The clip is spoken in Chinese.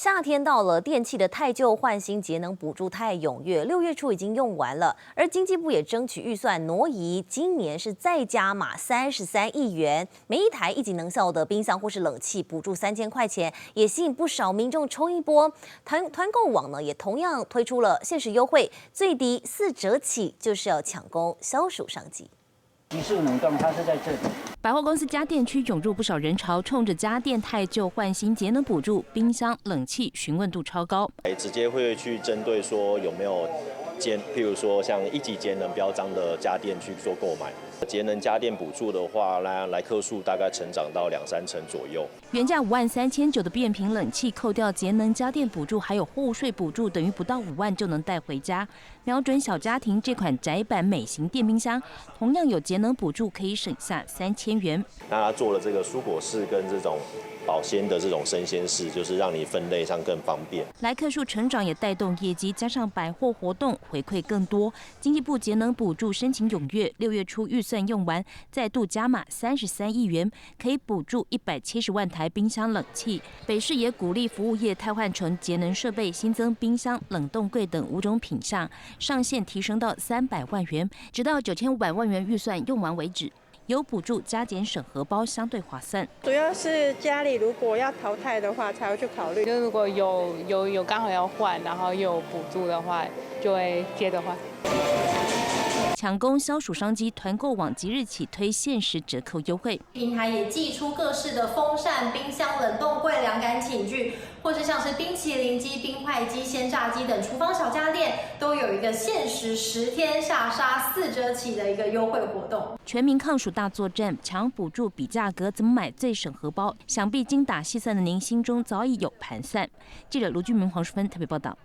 夏天到了，电器的汰旧换新节能补助太踊跃，6月初已经用完了。而经济部也争取预算挪移，今年是再加码33亿元，每一台1级能效的冰箱或是冷气补助3000块钱，也吸引不少民众冲一波。团购网呢也同样推出了限时优惠，最低4折起，就是要抢攻消暑商机。急速冷冻，它是在这里。百货公司家电区涌入不少人潮，冲着家电汰旧换新节能补助，冰箱、冷气询问度超高。直接会去针对说有没有譬如说像1级节能标章的家电去做购买。节能家电补助的话，来客数大概成长到2-3成左右。原价53900的变频冷气，扣掉节能家电补助还有货物税补助，等于不到5万就能带回家。瞄准小家庭，这款窄版美型电冰箱同样有节能补助，可以省下3000元。那它做了这个蔬果室跟这种保鲜的这种生鲜室，就是让你分类上更方便。来客数成长也带动业绩，加上百货活动回馈更多。经济部节能补助申请踊跃，6月初预算用完，再度加码33亿元，可以补助170万台冰箱冷气。北市也鼓励服务业汰换成节能设备，新增冰箱、冷冻柜等5种品项，上限提升到300万元，直到9500万元预算用完为止。有补助加减省荷包相对划算，主要是家里如果要淘汰的话才会去考虑。就如果有刚好要换，然后又有补助的话，就会接着换。抢攻消暑商机，团购网即日起推限时折扣优惠。平台也寄出各式的风扇、冰箱、冷冻柜、凉感寝具，或是像是冰淇淋机、冰块机、鲜榨机等厨房小家电，都有一个限时10天下杀4折起的一个优惠活动。全民抗暑大作战，抢补助比价格，怎么买最省荷包？想必精打细算的您心中早已有盘算。记者卢俊明、黄淑芬特别报道。